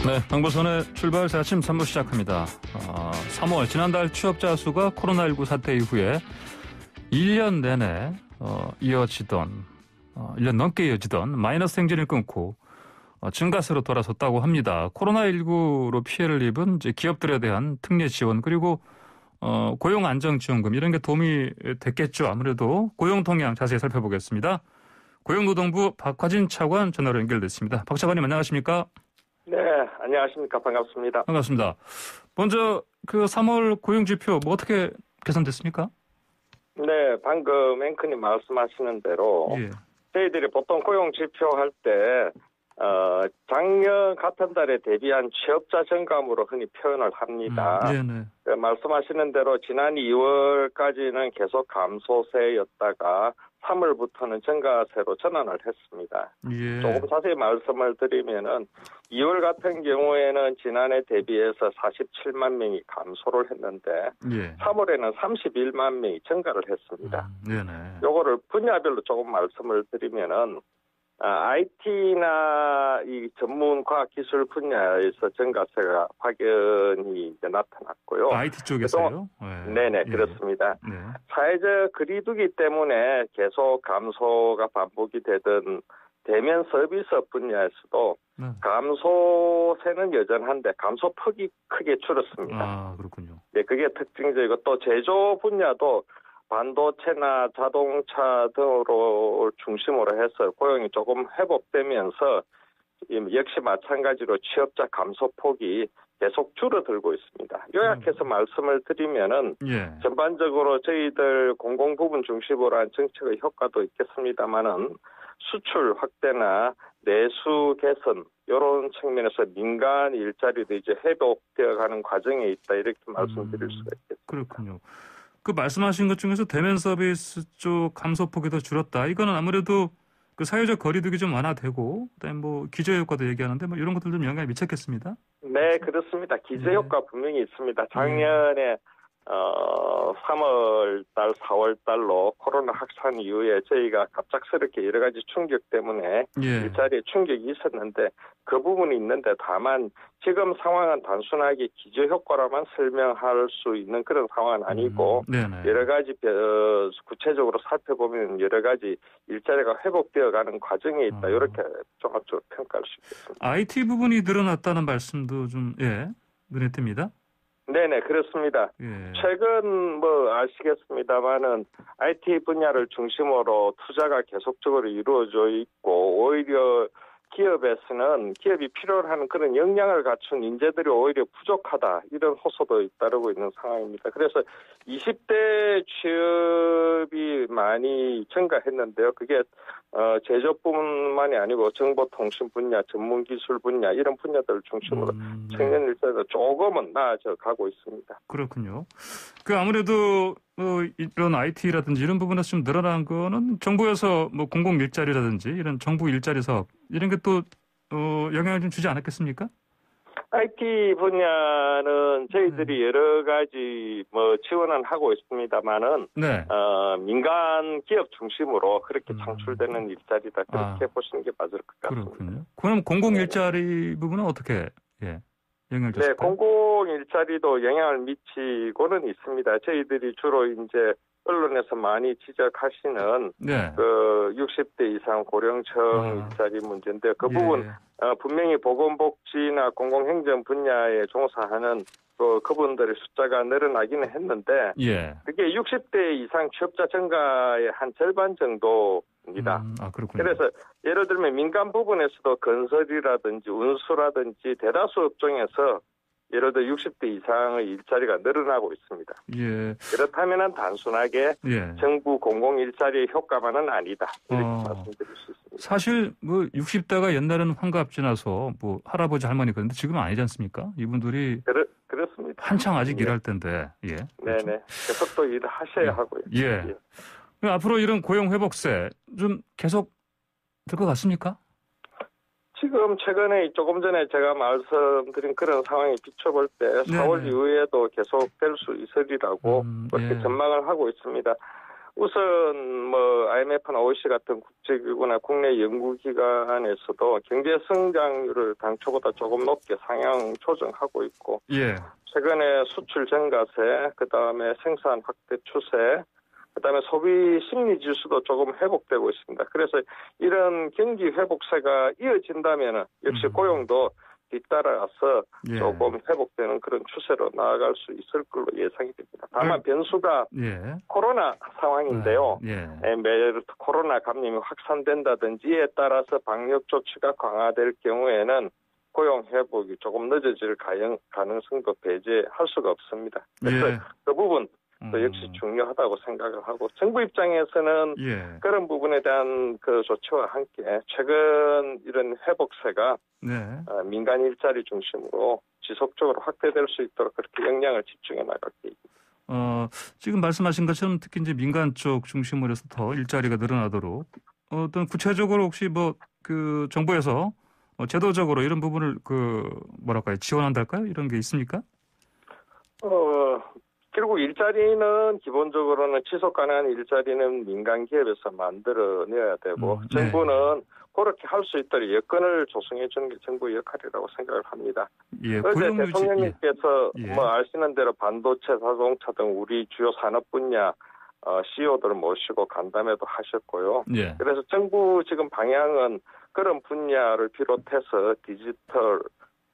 네, 방부선의 출발 새 아침 3부 시작합니다. 3월 지난달 취업자 수가 코로나19 사태 이후에 1년 내내 1년 넘게 이어지던 마이너스 행진을 끊고 증가세로 돌아섰다고 합니다. 코로나19로 피해를 입은 이제 기업들에 대한 특례 지원 그리고 고용 안정지원금 이런 게 도움이 됐겠죠. 아무래도 고용 동향 자세히 살펴보겠습니다. 고용노동부 박화진 차관 전화로 연결됐습니다. 박 차관님 안녕하십니까? 네, 안녕하십니까. 반갑습니다. 반갑습니다. 먼저 그 3월 고용지표 뭐 어떻게 개선됐습니까? 네, 방금 앵커님 말씀하시는 대로 저희들이 보통 고용지표 할 때 작년 같은 달에 대비한 취업자 증감으로 흔히 표현을 합니다. 네네. 말씀하시는 대로 지난 2월까지는 계속 감소세였다가 3월부터는 증가세로 전환을 했습니다. 예. 조금 자세히 말씀을 드리면은 2월 같은 경우에는 지난해 대비해서 47만 명이 감소를 했는데 3월에는 31만 명이 증가를 했습니다. 네네. 요거를 분야별로 조금 말씀을 드리면은 IT나 이 전문 과학 기술 분야에서 증가세가 확연히 이제 나타났고요. IT 쪽에서요? 네네, 그렇습니다. 네. 사회적 거리두기 때문에 계속 감소가 반복이 되던 대면 서비스 분야에서도 감소세는 여전한데 감소폭이 크게 줄었습니다. 아, 그렇군요. 네, 그게 특징적이고 또 제조 분야도 반도체나 자동차 등으로 중심으로 해서 고용이 조금 회복되면서 역시 마찬가지로 취업자 감소폭이 계속 줄어들고 있습니다. 요약해서 말씀을 드리면은 전반적으로 저희들 공공부문 중심으로 한 정책의 효과도 있겠습니다만은 수출 확대나 내수 개선 이런 측면에서 민간 일자리도 이제 회복되어가는 과정에 있다 이렇게 말씀드릴 수가 있겠습니다. 그렇군요. 그 말씀하신 것 중에서 대면 서비스 쪽 감소폭이 더 줄었다. 이거는 아무래도 그 사회적 거리두기 좀 완화되고 그다음에 뭐 기저 효과도 얘기하는데 뭐 이런 것들 좀 영향이 미쳤겠습니다. 네, 그렇습니다. 기저 효과 분명히 있습니다. 작년에 3월 달, 4월 달로 코로나 확산 이후에 저희가 갑작스럽게 여러 가지 충격 때문에 일자리에 충격이 있었는데 그 부분이 있는데 다만 지금 상황은 단순하게 기저 효과로만 설명할 수 있는 그런 상황은 아니고 여러 가지 구체적으로 살펴보면 여러 가지 일자리가 회복되어 가는 과정에 있다. 이렇게 종합적으로 평가할 수 있겠습니다. IT 부분이 늘어났다는 말씀도 좀 눈에 띕니다. 네네, 그렇습니다. 최근 뭐 아시겠습니다만은 IT 분야를 중심으로 투자가 계속적으로 이루어져 있고 오히려 기업에서는 기업이 필요로 하는 그런 역량을 갖춘 인재들이 오히려 부족하다 이런 호소도 잇따르고 있는 상황입니다. 그래서 20대 취업이 많이 증가했는데요. 그게 제조뿐만이 아니고 정보통신 분야, 전문기술 분야 이런 분야들을 중심으로 청년 일자리가 조금은 나아져 가고 있습니다. 그렇군요. 그 아무래도 이런 IT라든지 이런 부분에서 좀 늘어난 거는 정부에서 뭐 공공 일자리라든지 이런 정부 일자리 사업 이런 게 또 영향을 좀 주지 않았겠습니까? IT 분야는 저희들이 여러 가지 뭐 지원은 하고 있습니다만은 민간 기업 중심으로 그렇게 창출되는 일자리다 그렇게 보시는 게 맞을 것 같습니다. 그렇군요. 그럼 공공 일자리 부분은 어떻게 영향을 줬을까요? 네, 공공 일자리도 영향을 미치고는 있습니다. 저희들이 주로 이제 언론에서 많이 지적하시는 그 60대 이상 고령층 일자리 문제인데 그 부분 분명히 보건복지나 공공행정 분야에 종사하는 그분들의 숫자가 늘어나기는 했는데 그게 60대 이상 취업자 증가의 한 절반 정도입니다. 그래서 예를 들면 민간 부분에서도 건설이라든지 운수라든지 대다수 업종에서 예를 들어 60대 이상의 일자리가 늘어나고 있습니다. 그렇다면 단순하게 정부 공공 일자리의 효과만은 아니다. 이렇게 말씀드릴 수 있습니다. 사실 뭐 60대가 옛날에는 환갑 지나서 뭐 할아버지 할머니 그런데 지금은 아니지 않습니까? 이분들이 그렇습니다. 한창 아직 일할 때인데. 네네. 계속 또 일을 하셔야 하고요. 앞으로 이런 고용 회복세 좀 계속 될 것 같습니까? 지금 최근에 조금 전에 제가 말씀드린 그런 상황에 비춰볼 때 4월 이후에도 계속 될 수 있으리라고 그렇게 전망을 하고 있습니다. 우선 뭐 IMF나 OECD 같은 국제기구나 국내 연구기관에서도 경제 성장률을 당초보다 조금 높게 상향 조정하고 있고 예. 최근에 수출 증가세, 그다음에 생산 확대 추세, 그다음에 소비 심리 지수도 조금 회복되고 있습니다. 그래서 이런 경기 회복세가 이어진다면 역시 고용도 뒤따라서 예. 조금 회복되는 그런 추세로 나아갈 수 있을 걸로 예상이 됩니다. 다만 변수가 예. 코로나 상황인데요. 예. 매일 코로나 감염이 확산된다든지 이에 따라서 방역 조치가 강화될 경우에는 고용 회복이 조금 늦어질 가능성도 배제할 수가 없습니다. 그래서 예. 그 부분 또 역시 중요하다고 생각을 하고 정부 입장에서는 예. 그런 부분에 대한 그 조치와 함께 최근 이런 회복세가 네. 민간 일자리 중심으로 지속적으로 확대될 수 있도록 그렇게 역량을 집중해 나갈 계획입니다. 지금 말씀하신 것처럼 특히 이제 민간 쪽 중심으로 해서 더 일자리가 늘어나도록 어떤 구체적으로 혹시 뭐 그 정부에서 제도적으로 이런 부분을 뭐랄까요 지원한달까요? 이런 게 있습니까? 결국 일자리는 기본적으로는 지속 가능한 일자리는 민간 기업에서 만들어내야 되고 정부는 그렇게 할 수 있도록 여건을 조성해 주는 게 정부의 역할이라고 생각을 합니다. 예, 어제 대통령님께서 예. 뭐 아시는 대로 반도체, 자동차 등 우리 주요 산업 분야 CEO들을 모시고 간담회도 하셨고요. 예. 그래서 정부 지금 방향은 그런 분야를 비롯해서 디지털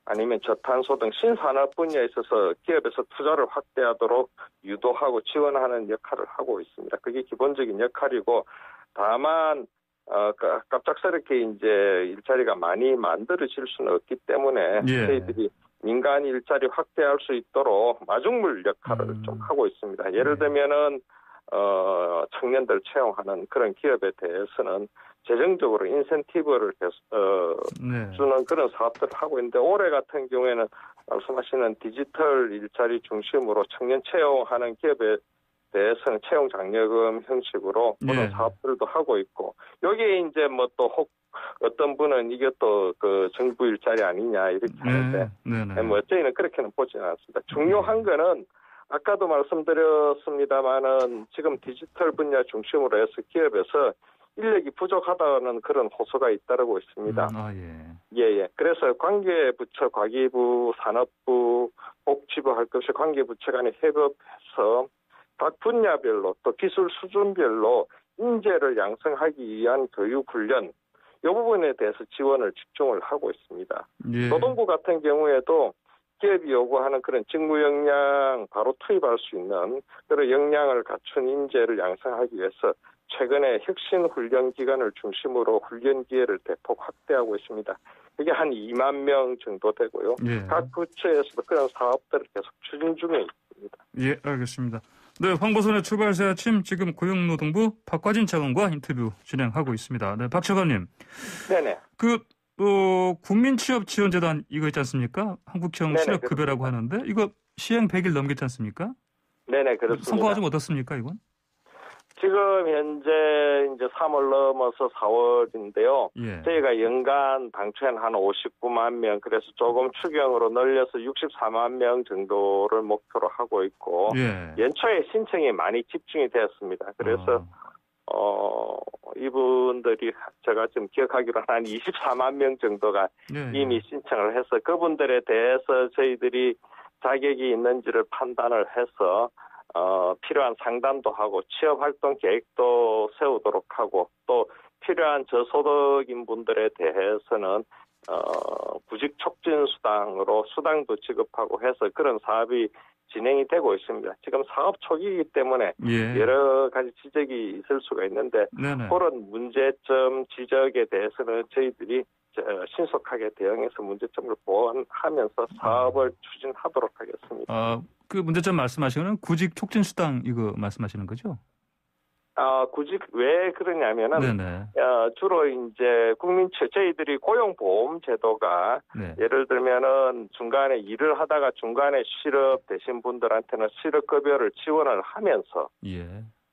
아니면 저탄소 등 신산업 분야에 있어서 기업에서 투자를 확대하도록 유도하고 지원하는 역할을 하고 있습니다. 그게 기본적인 역할이고 다만 갑작스럽게 이제 일자리가 많이 만들어질 수는 없기 때문에 예. 저희들이 민간 일자리 확대할 수 있도록 마중물 역할을 좀 하고 있습니다. 예를 들면은 청년들 채용하는 그런 기업에 대해서는 재정적으로 인센티브를 주는 그런 사업들을 하고 있는데 올해 같은 경우에는 말씀하시는 디지털 일자리 중심으로 청년 채용하는 기업에 대해서는 채용 장려금 형식으로 그런 사업들도 하고 있고 여기에 이제 뭐 또 어떤 분은 이게 또 그 정부 일자리 아니냐 이렇게 하는데 뭐 저희는 그렇게는 보지는 않습니다. 중요한 거는 아까도 말씀드렸습니다마는 지금 디지털 분야 중심으로 해서 기업에서 인력이 부족하다는 그런 호소가 잇따르고 있습니다. 예. 그래서 관계부처, 과기부, 산업부, 복지부 할 것이 관계부처 간에 협업해서 각 분야별로 또 기술 수준별로 인재를 양성하기 위한 교육 훈련 이 부분에 대해서 지원을 집중을 하고 있습니다. 예. 노동부 같은 경우에도 기업이 요구하는 그런 직무 역량 바로 투입할 수 있는 그런 역량을 갖춘 인재를 양성하기 위해서 최근에 혁신 훈련 기관을 중심으로 훈련 기회를 대폭 확대하고 있습니다. 이게 한 2만 명 정도 되고요. 예. 각 부처에서도 그런 사업들을 계속 추진 중에 있습니다. 예, 알겠습니다. 네, 황보선의 출발새 아침 지금 고용노동부 박과진 차관과 인터뷰 진행하고 있습니다. 네, 박 차관님. 네네. 국민취업지원재단 이거 있지 않습니까? 한국형 네네, 실업급여라고 하는데 이거 시행 100일 넘겼지 않습니까? 네네, 그렇습니다. 성과가 좀 어떻습니까, 이건? 지금 현재 이제 3월 넘어서 4월인데요. 예. 저희가 연간 당초에는 한 59만 명, 그래서 조금 추경으로 늘려서 64만 명 정도를 목표로 하고 있고, 예. 연초에 신청이 많이 집중이 되었습니다. 그래서 이분들이 제가 지금 기억하기로 한 24만 명 정도가 이미 신청을 해서 그분들에 대해서 저희들이 자격이 있는지를 판단을 해서 필요한 상담도 하고 취업활동 계획도 세우도록 하고 또 필요한 저소득인 분들에 대해서는 구직 촉진 수당으로 수당도 지급하고 해서 그런 사업이 진행이 되고 있습니다. 지금 사업 초기이기 때문에 여러 가지 지적이 있을 수가 있는데 그런 문제점 지적에 대해서는 저희들이 신속하게 대응해서 문제점을 보완하면서 사업을 추진하도록 하겠습니다. 그 문제점 말씀하시는 건 구직 촉진 수당 이거 말씀하시는 거죠? 구직 왜 그러냐면은 주로 이제 저희들이 고용보험 제도가 예를 들면은 중간에 일을 하다가 중간에 실업되신 분들한테는 실업급여를 지원을 하면서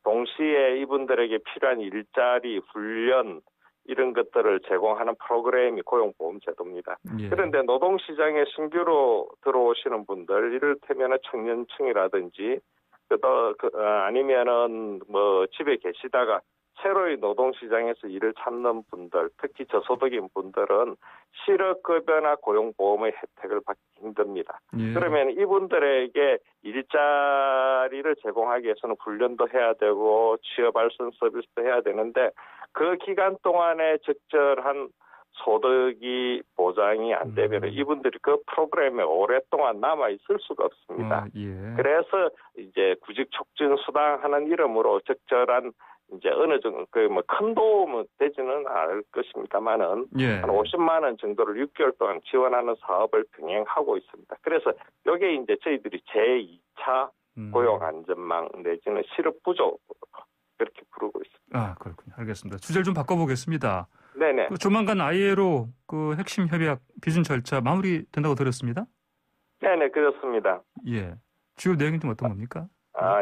동시에 이분들에게 필요한 일자리, 훈련 이런 것들을 제공하는 프로그램이 고용보험 제도입니다. 그런데 노동시장에 신규로 들어오시는 분들, 이를테면 청년층이라든지 아니면은 뭐 집에 계시다가 새로이 노동시장에서 일을 찾는 분들, 특히 저소득인 분들은 실업급여나 고용보험의 혜택을 받기 힘듭니다. 예. 그러면 이분들에게 일자리를 제공하기 위해서는 훈련도 해야 되고 취업 알선 서비스도 해야 되는데 그 기간 동안에 적절한 소득이 보장이 안 되면 이분들이 그 프로그램에 오랫동안 남아 있을 수가 없습니다. 예. 그래서 이제 구직 촉진 수당 하는 이름으로 적절한 이제 어느 정도 큰 도움은 되지는 않을 것입니다만은 예. 한 50만 원 정도를 6개월 동안 지원하는 사업을 병행하고 있습니다. 그래서 이게 이제 저희들이 제2차 고용 안전망 내지는 실업 부조 그렇게 부르고 있습니다. 아, 그렇군요. 알겠습니다. 주제를 좀 바꿔보겠습니다. 네네. 조만간 ILO 그 핵심 협약 비준 절차 마무리된다고 들었습니다. 네네, 그렇습니다. 예. 주요 내용이 좀 어떤 겁니까?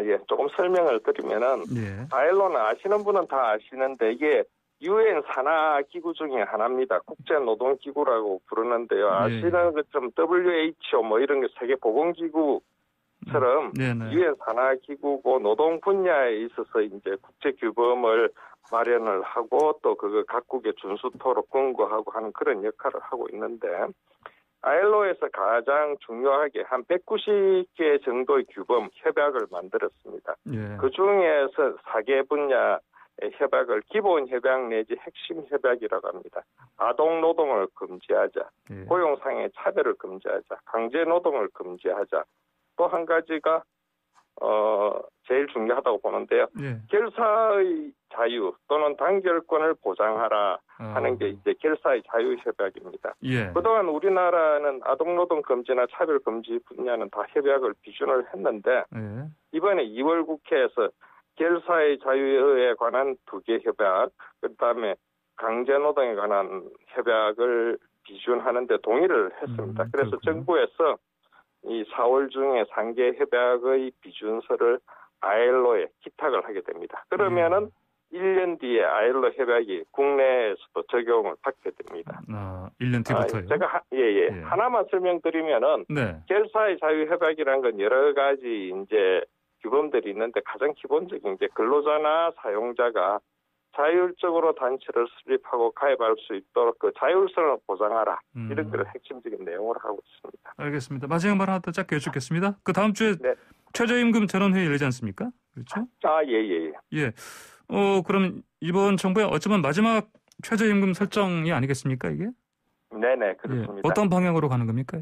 예. 조금 설명을 드리면은, 예. ILO는 아시는 분은 다 아시는데, 이게 유엔 산하기구 중에 하나입니다. 국제노동기구라고 부르는데요. 아시는 것처럼 WHO 뭐 이런 게 세계보건기구처럼 유엔 산하기구고 노동 분야에 있어서 이제 국제규범을 마련을 하고 또 그거 각국의 준수토록 권고하고 하는 그런 역할을 하고 있는데 ILO에서 가장 중요하게 한 190개 정도의 규범 협약을 만들었습니다. 예. 그중에서 4개 분야의 협약을 기본 협약 내지 핵심 협약이라고 합니다. 아동노동을 금지하자, 예. 고용상의 차별을 금지하자, 강제노동을 금지하자. 또 한 가지가 제일 중요하다고 보는데요. 예. 결사의 자유 또는 단결권을 보장하라 하는 게 이제 결사의 자유 협약입니다. 예. 그동안 우리나라는 아동노동 금지나 차별 금지 분야는 다 협약을 비준을 했는데 예. 이번에 2월 국회에서 결사의 자유에 관한 2개 협약, 그다음에 강제노동에 관한 협약을 비준하는데 동의를 했습니다. 그래서 그렇군요. 정부에서 이 4월 중에 3개 협약의 비준서를 ILO에 기탁을 하게 됩니다. 그러면은 1년 뒤에 ILO 협약이 국내에서도 적용을 받게 됩니다. 1년 뒤부터요? 제가 하나만 설명드리면은 결사의 자유 협약이라는 건 여러 가지 이제 규범들이 있는데 가장 기본적인 게 근로자나 사용자가 자율적으로 단체를 수립하고 가입할 수 있도록 그 자율성을 보장하라. 이런 그런 핵심적인 내용을 하고 있습니다. 알겠습니다. 마지막 말 하나 더 짧게 여쭙겠습니다. 그 다음 주에 최저임금 전원회의 열리지 않습니까? 그렇죠? 예. 그럼 이번 정부의 어쩌면 마지막 최저임금 설정이 아니겠습니까, 이게? 네네, 그렇습니다. 예. 어떤 방향으로 가는 겁니까?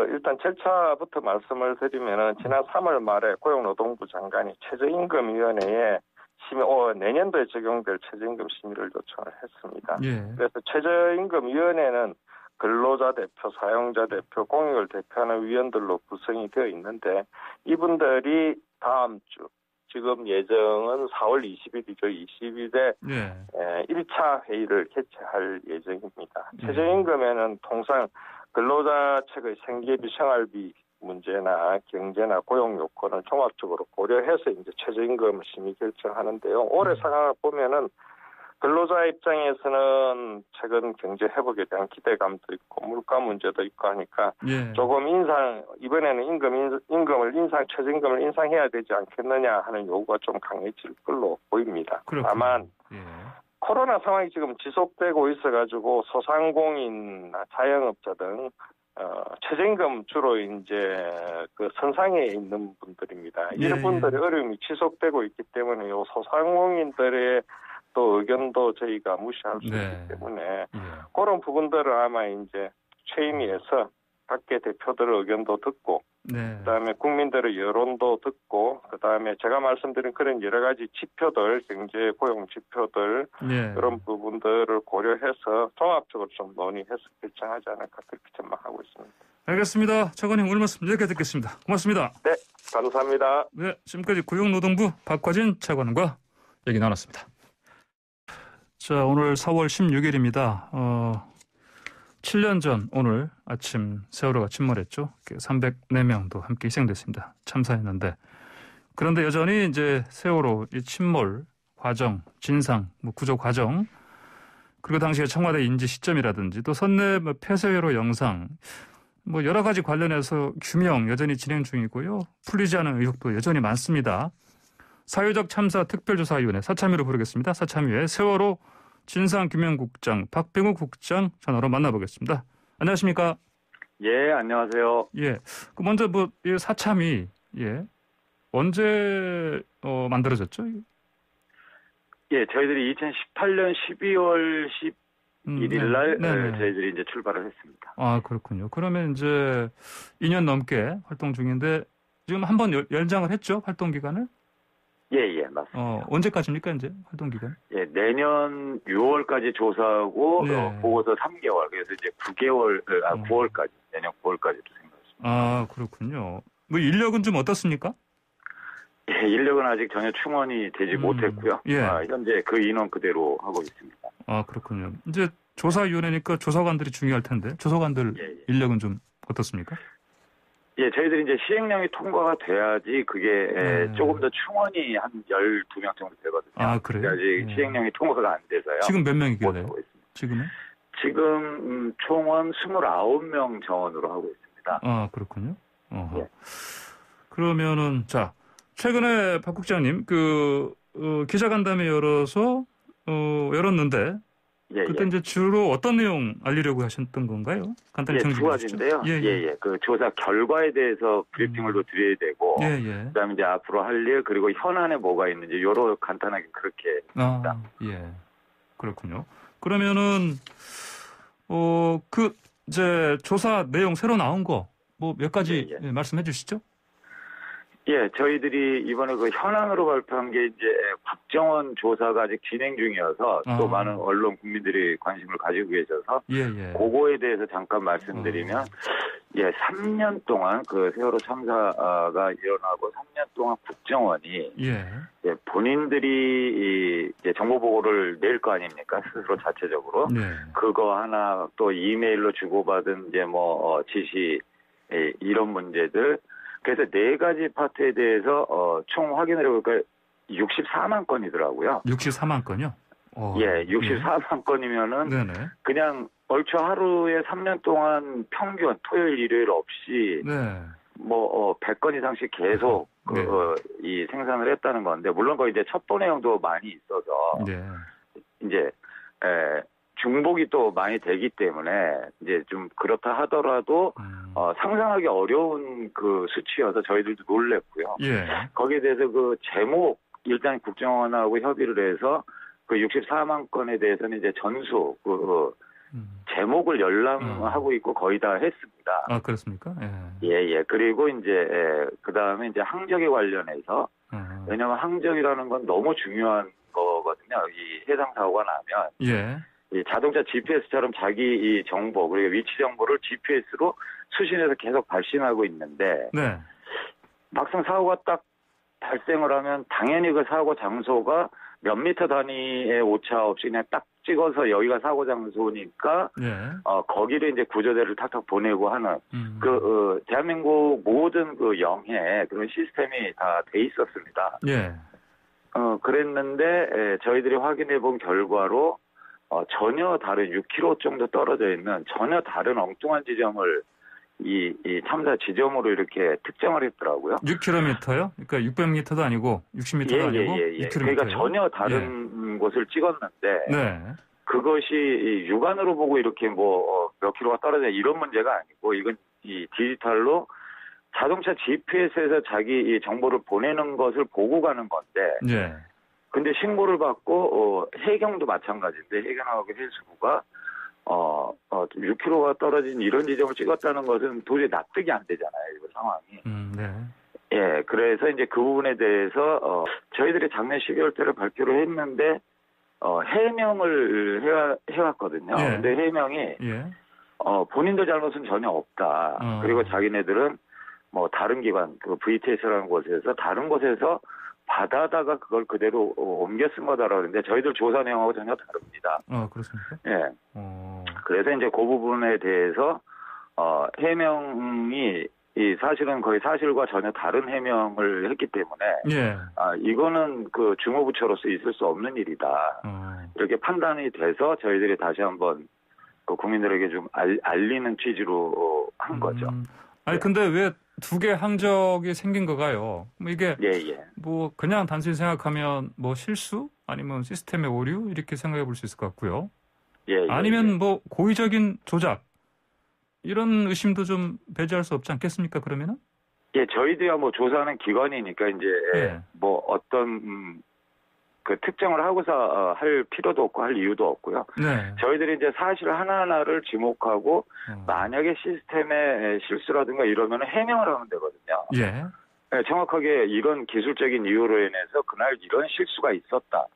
일단 절차부터 말씀을 드리면은 지난 3월 말에 고용노동부 장관이 최저임금위원회에 내년도에 적용될 최저임금 심의를 요청을 했습니다. 예. 그래서 최저임금위원회는 근로자 대표, 사용자 대표, 공익을 대표하는 위원들로 구성이 되어 있는데 이분들이 다음 주 지금 예정은 4월 20일이죠. 20일에 1차 회의를 개최할 예정입니다. 최저임금에는 통상 근로자 측의 생계비, 생활비 문제나 경제나 고용 요건을 종합적으로 고려해서 이제 최저임금 심의 결정하는데요. 올해 상황을 보면은 근로자 입장에서는 최근 경제 회복에 대한 기대감도 있고 물가 문제도 있고 하니까 조금 이번에는 최저임금을 인상해야 되지 않겠느냐 하는 요구가 좀 강해질 걸로 보입니다. 다만 코로나 상황이 지금 지속되고 있어가지고 소상공인이나 자영업자 등 최저임금 주로 이제 그 선상에 있는 분들입니다. 이런 분들의 어려움이 지속되고 있기 때문에 요 소상공인들의 또 의견도 저희가 무시할 수 있기 때문에 그런 부분들을 아마 이제 최임위에서 각계 대표들의 의견도 듣고 그다음에 국민들의 여론도 듣고 그다음에 제가 말씀드린 그런 여러 가지 지표들, 경제 고용 지표들 그런 부분들을 고려해서 종합적으로 좀 논의해서 결정하지 않을까 그렇게 전망하고 있습니다. 알겠습니다. 차관님 오늘 말씀 여기까지 듣겠습니다. 고맙습니다. 네, 감사합니다. 네, 지금까지 고용노동부 박화진 차관과 얘기 나눴습니다. 자, 오늘 4월 16일입니다. 7년 전 오늘 아침 세월호가 침몰했죠. 304명도 함께 희생됐습니다. 참사했는데 그런데 여전히 이제 세월호 이 침몰 과정, 진상, 구조 과정 그리고 당시에 청와대 인지 시점이라든지 또 선내 폐쇄회로 영상 뭐 여러 가지 관련해서 규명 여전히 진행 중이고요. 풀리지 않은 의혹도 여전히 많습니다. 사회적 참사 특별조사위원회 사참위로 부르겠습니다. 사참위의 세월호 진상규명국장 박병욱 국장 전화로 만나보겠습니다. 안녕하십니까? 예, 안녕하세요. 예, 그 먼저 이 사참위 언제 만들어졌죠? 예, 저희들이 2018년 12월 11일 날 저희들이 이제 출발을 했습니다. 아, 그렇군요. 그러면 이제 2년 넘게 활동 중인데 지금 한번 연장을 했죠? 활동 기간을? 예, 맞습니다. 언제까지입니까, 이제 활동 기간? 예, 내년 6월까지 조사하고 보고서 3개월. 그래서 이제 9월까지 내년 9월까지도 생각했습니다. 아, 그렇군요. 뭐 인력은 좀 어떻습니까? 예, 인력은 아직 전혀 충원이 되지 못했고요. 예. 현재 그 인원 그대로 하고 있습니다. 아, 그렇군요. 이제 조사위원회니까 조사관들이 중요할 텐데 조사관들 인력은 좀 어떻습니까? 예, 저희들이 이제 시행령이 통과가 돼야지 그게 조금 더 충원이 한 12명 정도 되거든요. 아, 그래요? 아직 시행령이 통과가 안 돼서요. 지금 몇 명이길래요? 지금은? 지금 총원 29명 정원으로 하고 있습니다. 아, 그렇군요. 예. 그러면은 자, 최근에 박 국장님 기자간담회 열었는데 그때 이제 주로 어떤 내용 알리려고 하셨던 건가요? 간단히 정리해 주시죠. 두 가지인데요. 그 조사 결과에 대해서 브리핑을 또 드려야 되고, 그다음에 이제 앞으로 할 일 그리고 현안에 뭐가 있는지 여러 간단하게 그렇게 합니다. 예, 그렇군요. 그러면은 이제 조사 내용 새로 나온 거 뭐 몇 가지 말씀해 주시죠. 예, 저희들이 이번에 그 현안으로 발표한 게 이제 박정원 조사가 아직 진행 중이어서 또 많은 언론 국민들이 관심을 가지고 계셔서 그거에 대해서 잠깐 말씀드리면 3년 동안 그 세월호 참사가 일어나고 3년 동안 국정원이 본인들이 이제 정보 보고를 낼 거 아닙니까? 스스로 자체적으로. 그거 하나 또 이메일로 주고받은 이제 지시 이런 문제들 그래서 4가지 파트에 대해서 총 확인을 해볼까요? 64만 건이더라고요. 64만 건이요? 64만 건이면은 그냥 얼추 하루에 3년 동안 평균 토요일 일요일 없이 100건 이상씩 계속 이 생산을 했다는 건데 물론 그 이제 첩보 내용도 많이 있어서 이제 중복이 또 많이 되기 때문에 이제 좀 그렇다 하더라도 상상하기 어려운 그 수치여서 저희들도 놀랬고요. 거기에 대해서 그 제목 일단 국정원하고 협의를 해서 그 64만 건에 대해서는 이제 전수 제목을 열람하고 있고 거의 다 했습니다. 아, 그렇습니까? 예. 그리고 이제 그다음에 이제 항적에 관련해서 왜냐하면 항적이라는 건 너무 중요한 거거든요. 이 해상 사고가 나면 이 자동차 GPS처럼 자기 이 정보 그리고 위치 정보를 GPS로 수신해서 계속 발신하고 있는데 막상 사고가 딱 발생을 하면 당연히 그 사고 장소가 몇 미터 단위의 오차 없이 그냥 딱 찍어서 여기가 사고 장소니까 거기를 이제 구조대를 탁탁 보내고 하는 대한민국 모든 그 영해 그런 시스템이 다 돼 있었습니다. 그랬는데 저희들이 확인해 본 결과로 전혀 다른 6km 정도 떨어져 있는 전혀 다른 엉뚱한 지점을 이 참사 지점으로 이렇게 특정을 했더라고요. 6km요? 그러니까 600m도 아니고 60m도 아니고 6km. 그러니까 전혀 다른 곳을 찍었는데 그것이 육안으로 보고 이렇게 몇 킬로가 떨어져 이런 문제가 아니고 이건 이 디지털로 자동차 GPS에서 자기 이 정보를 보내는 것을 보고 가는 건데 근데 신고를 받고 해경도 마찬가지인데 해경하고 해수부가 6km가 떨어진 이런 지점을 찍었다는 것은 도저히 납득이 안 되잖아요. 이 상황이. 그래서 이제 그 부분에 대해서 저희들이 작년 12월 달에 발표를 했는데 해명을 해왔거든요. 근데 해명이 본인들 잘못은 전혀 없다. 그리고 자기네들은 다른 기관, 그 VTS라는 곳에서 다른 곳에서 받아다가 그걸 그대로 옮겨 쓴 거다라고 하는데 저희들 조사 내용하고 전혀 다릅니다. 그렇습니까? 그래서 이제 그 부분에 대해서 해명이 사실은 거의 사실과 전혀 다른 해명을 했기 때문에 이거는 그 중후부처로서 있을 수 없는 일이다. 이렇게 판단이 돼서 저희들이 다시 한번 국민들에게 좀 알리는 취지로 한 거죠. 아니, 근데 왜 두 개 항적이 생긴 거가요? 뭐 이게 뭐 그냥 단순히 생각하면 뭐 실수 아니면 시스템의 오류 이렇게 생각해 볼 수 있을 것 같고요. 아니면 뭐 고의적인 조작 이런 의심도 좀 배제할 수 없지 않겠습니까? 그러면은? 저희도야 뭐 조사하는 기관이니까 이제 뭐 어떤 그 특정을 하고서 할 필요도 없고 할 이유도 없고요. 저희들이 이제 사실 하나하나를 지목하고 만약에 시스템의 실수라든가 이러면 해명을 하면 되거든요. 정확하게 이런 기술적인 이유로 인해서 그날 이런 실수가 있었다.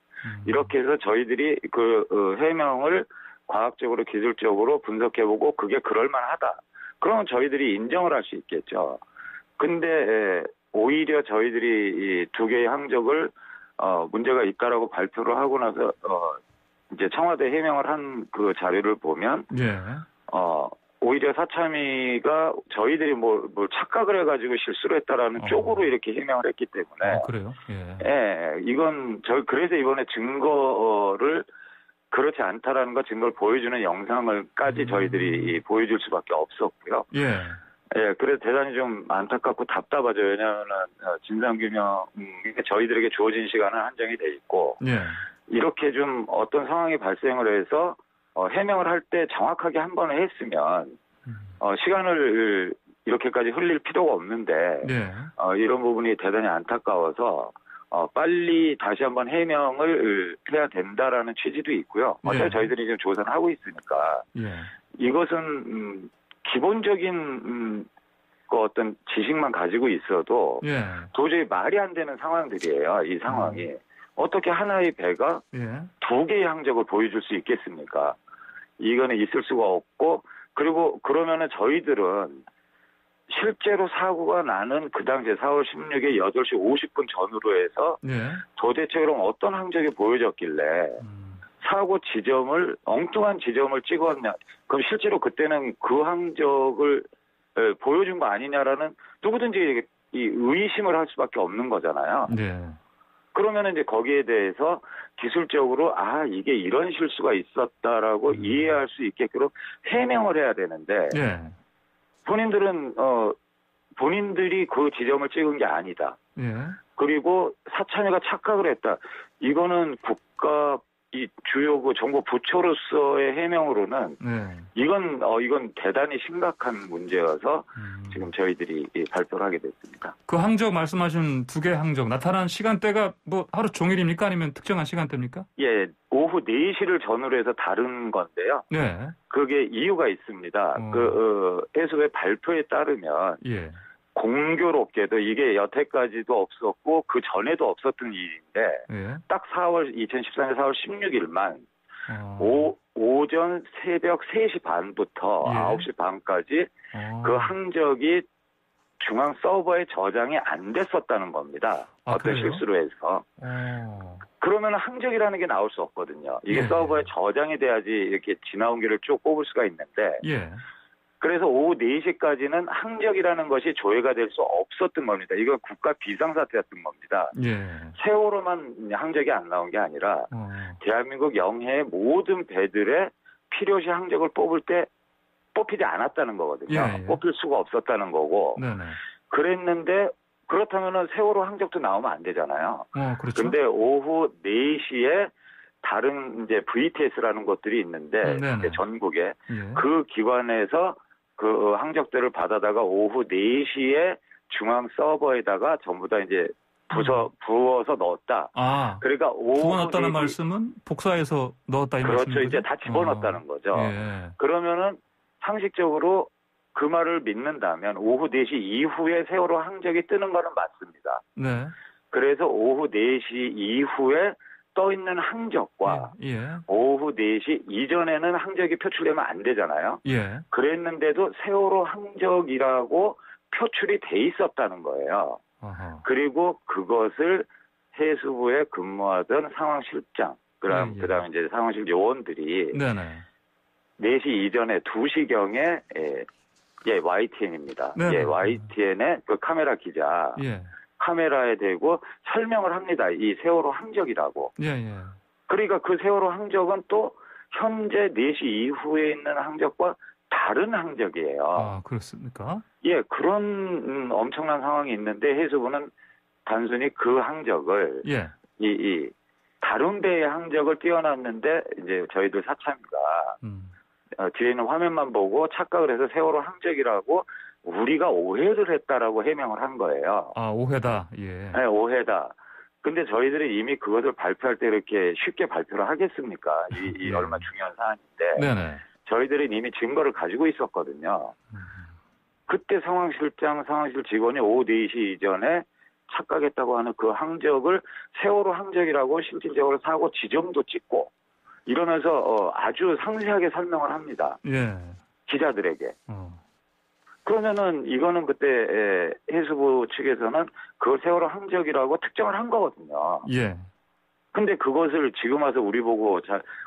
이렇게 해서 저희들이 그 해명을 과학적으로 기술적으로 분석해보고 그게 그럴만하다. 그러면 저희들이 인정을 할 수 있겠죠. 근데 오히려 저희들이 이 두 개의 항적을 문제가 있다라고 발표를 하고 나서 이제 청와대 해명을 한 그 자료를 보면 오히려 사참위가 저희들이 뭘 착각을 해가지고 실수를 했다라는 쪽으로 이렇게 해명을 했기 때문에 그래요? 이건 그래서 이번에 증거를 그렇지 않다라는 거 증거를 보여주는 영상을까지 저희들이 보여줄 수밖에 없었고요. 그래서 대단히 좀 안타깝고 답답하죠. 왜냐하면 진상규명 저희들에게 주어진 시간은 한정이 돼 있고 이렇게 좀 어떤 상황이 발생을 해서 해명을 할 때 정확하게 한 번에 했으면 시간을 이렇게까지 흘릴 필요가 없는데 이런 부분이 대단히 안타까워서 빨리 다시 한번 해명을 해야 된다라는 취지도 있고요. 어차피 저희들이 지금 조사를 하고 있으니까 이것은 기본적인 어떤 지식만 가지고 있어도 도저히 말이 안 되는 상황들이에요. 이 상황이. 어떻게 하나의 배가 두 개의 항적을 보여줄 수 있겠습니까? 이거는 있을 수가 없고 그리고 그러면은 저희들은 실제로 사고가 나는 그 당시에 4월 16일 8시 50분 전후로 해서 도대체 그럼 어떤 항적이 보여졌길래 사고 지점을 엉뚱한 지점을 찍었냐. 그럼 실제로 그때는 그 항적을 보여준 거 아니냐라는 누구든지 이 의심을 할 수밖에 없는 거잖아요. 그러면 이제 거기에 대해서 기술적으로 이게 이런 실수가 있었다라고 이해할 수 있게끔 해명을 해야 되는데 본인들은 본인들이 그 지점을 찍은 게 아니다. 그리고 사참위가 착각을 했다. 이거는 국가 이 주요 그 정부 부처로서의 해명으로는 이건 대단히 심각한 문제여서 지금 저희들이 발표를 하게 됐습니다. 그 항적 말씀하신 두 개 항적 나타난 시간대가 뭐 하루 종일입니까? 아니면 특정한 시간대입니까? 오후 4시를 전후로 해서 다른 건데요. 그게 이유가 있습니다. 그 해수부의 발표에 따르면 공교롭게도 이게 여태까지도 없었고 그 전에도 없었던 일인데 딱 2014년 4월 16일만 오전 새벽 3시 반부터 9시 반까지 그 항적이 중앙 서버에 저장이 안 됐었다는 겁니다. 어떤 그래요? 실수로 해서. 그러면 항적이라는 게 나올 수 없거든요. 이게 서버에 저장이 돼야지 이렇게 지나온 길을 쭉 뽑을 수가 있는데 그래서 오후 4시까지는 항적이라는 것이 조회가 될 수 없었던 겁니다. 이건 국가 비상사태였던 겁니다. 세월호만 항적이 안 나온 게 아니라 대한민국 영해의 모든 배들의 필요시 항적을 뽑을 때 뽑히지 않았다는 거거든요. 뽑힐 수가 없었다는 거고. 그랬는데 그렇다면 세월호 항적도 나오면 안 되잖아요. 그런데 오후 4시에 다른 이제 VTS라는 것들이 있는데 전국에 그 기관에서 그 항적들을 받아다가 오후 4시에 중앙 서버에다가 전부 다 이제 부어서 넣었다. 그러니까 오후 부어넣었다는 말씀은 복사해서 넣었다 이 말씀이죠? 그렇죠. 이제 다 집어넣었다는 거죠. 그러면은 상식적으로 그 말을 믿는다면 오후 4시 이후에 세월호 항적이 뜨는 거는 맞습니다. 그래서 오후 4시 이후에 떠 있는 항적과 오후 4시 이전에는 항적이 표출되면 안 되잖아요. 그랬는데도 세월호 항적이라고 표출이 돼 있었다는 거예요. 그리고 그것을 해수부에 근무하던 상황실장, 그다음에 이제 상황실 요원들이 4시 이전에 2시경에 YTN입니다. YTN의 그 카메라 기자. 카메라에 대고 설명을 합니다. 이 세월호 항적이라고. 그러니까 그 세월호 항적은 또 현재 4시 이후에 있는 항적과 다른 항적이에요. 아, 그렇습니까? 예, 그런 엄청난 상황이 있는데 해수부는 단순히 그 항적을 예. 이 다른 배의 항적을 띄워놨는데 이제 저희들 사참이가 뒤에 있는 화면만 보고 착각을 해서 세월호 항적이라고 우리가 오해를 했다라고 해명을 한 거예요. 아, 오해다. 예. 네, 오해다. 근데 저희들이 이미 그것을 발표할 때 이렇게 쉽게 발표를 하겠습니까? 이 예. 얼마 중요한 사안인데. 네네. 저희들은 이미 증거를 가지고 있었거든요. 그때 상황실 직원이 오후 4시 이전에 착각했다고 하는 그 항적을 세월호 항적이라고 실질적으로 사고 지점도 찍고 이러면서 아주 상세하게 설명을 합니다. 예. 기자들에게. 그러면은 이거는 그때 해수부 측에서는 그걸 세월호 항적이라고 특정을 한 거거든요. 예. 근데 그것을 지금 와서 우리 보고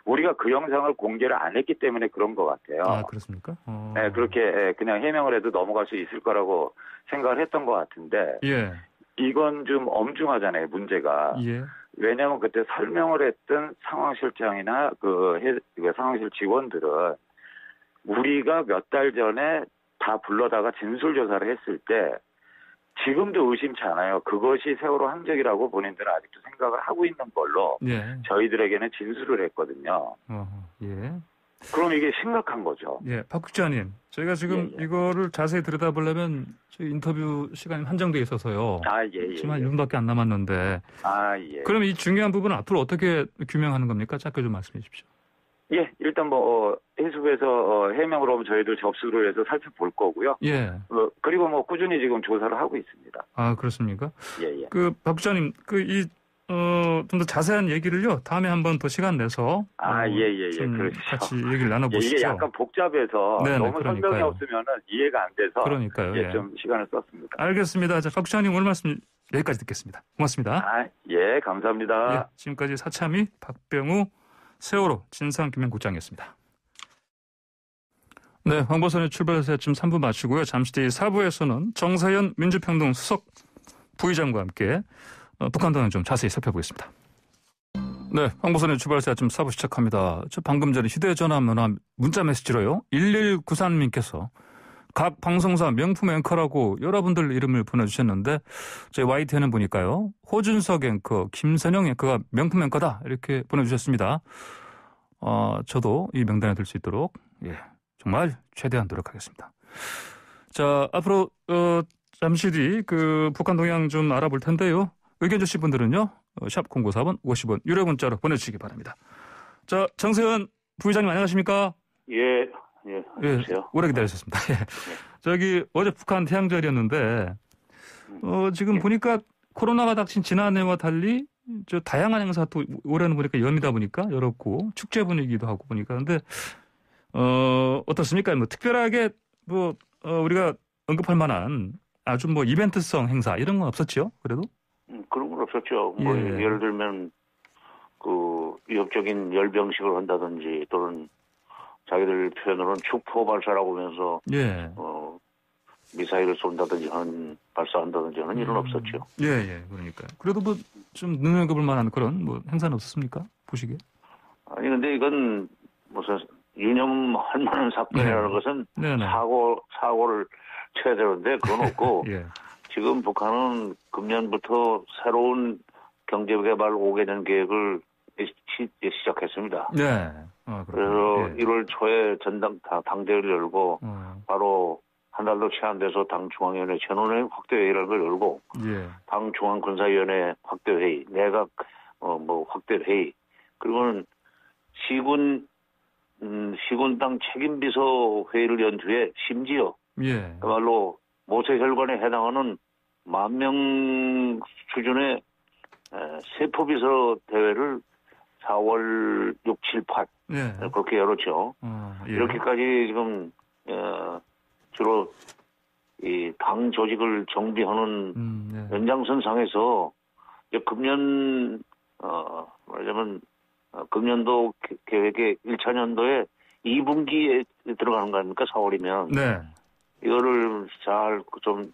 우리가 그 영상을 공개를 안 했기 때문에 그런 것 같아요. 아, 그렇습니까? 네, 그렇게 그냥 해명을 해도 넘어갈 수 있을 거라고 생각을 했던 것 같은데. 예. 이건 좀 엄중하잖아요, 문제가. 예. 왜냐하면 그때 설명을 했던 상황실장이나 그 상황실 직원들은 우리가 몇 달 전에 다 불러다가 진술조사를 했을 때 지금도 의심치 않아요. 그것이 세월호 항적이라고 본인들은 아직도 생각을 하고 있는 걸로 예. 저희들에게는 진술을 했거든요. 예. 그럼 이게 심각한 거죠. 예, 박 국장님, 저희가 지금 이거를 자세히 들여다보려면 저희 인터뷰 시간이 한정돼 있어서요. 지금 한 1분밖에 안 남았는데. 그럼 이 중요한 부분은 앞으로 어떻게 규명하는 겁니까? 짧게 좀 말씀해 주십시오. 예, 일단 해수부에서 해명으로 저희들 접수를 해서 살펴볼 거고요. 예. 그리고 꾸준히 지금 조사를 하고 있습니다. 아, 그렇습니까? 예. 박 국장님, 좀 더 자세한 얘기를요, 다음에 한번 더 시간 내서. 그렇죠. 같이 얘기를 나눠보시죠. 이게 약간 복잡해서 너무 그러니까요. 설명이 없으면은 이해가 안 돼서. 그러니까요. 좀 시간을 썼습니다. 알겠습니다. 자, 박 국장님 오늘 말씀 여기까지 듣겠습니다. 고맙습니다. 감사합니다. 예, 지금까지 사참위 박병우 세월호 진상규명국장이었습니다. 네, 황보선의 출발해서 지금 3부 마치고요. 잠시 뒤 4부에서는 정세현 민주평등 수석 부의장과 함께 북한 동향 좀 자세히 살펴보겠습니다. 네, 황보선의 출발해서 지금 4부 시작합니다. 저 방금 전에 휴대전화 문자 메시지로요. 1193님께서 각 방송사 명품 앵커라고 여러분들 이름을 보내주셨는데 저희 YTN은 보니까요. 호준석 앵커, 김선영 앵커가 명품 앵커다 이렇게 보내주셨습니다. 저도 이 명단에 들 수 있도록 정말 최대한 노력하겠습니다. 자, 앞으로 잠시 뒤 북한 동향 좀 알아볼 텐데요. 의견 주실 분들은요. 샵 0941 50원 유료 문자로 보내주시기 바랍니다. 자, 정세현 부의장님 안녕하십니까? 예. 안녕하세요. 오래 기다리셨습니다. 저기 어제 북한 태양절이었는데 지금 보니까 코로나가 닥친 지난해와 달리 다양한 행사 또 올해는 보니까 연이다 보니까 열었고 축제 분위기도 하고 보니까 근데 어떻습니까? 특별하게 우리가 언급할 만한 아주 이벤트성 행사 이런 건 없었죠? 그래도? 그런 건 없었죠. 예를 들면 위협적인 열병식을 한다든지 또는 자기들 표현으로는 축포 발사라고 하면서 미사일을 쏜다든지 발사한다든지 하는 일은 없었죠. 그러니까요. 그래도 좀 눈여겨볼 만한 그런 행사는 없었습니까? 보시기에? 아니 근데 이건 무슨 유념할 만한 사건이라는 것은 사고를 쳐야 되는데 그건 없고 지금 북한은 금년부터 새로운 경제개발 5개년 계획을 시작했습니다. 그래서 1월 초에 전당 당대회를 열고 바로 한 달도 채 안 돼서 당 중앙위원회 전원회 확대회의라는 걸 열고 당 중앙군사위원회 확대회의, 내각 확대회의, 그리고는 시군당 책임비서 회의를 연 뒤에 심지어 그야말로 모세혈관에 해당하는 10,000명 수준의 세포비서 대회를 4월 6, 7, 8 그렇게 열었죠. 이렇게까지 지금 주로 이 당 조직을 정비하는 연장선상에서 금년 말하자면 금년도 계획의 1차 년도에 2분기에 들어가는 거 아닙니까? 4월이면 이거를 잘 좀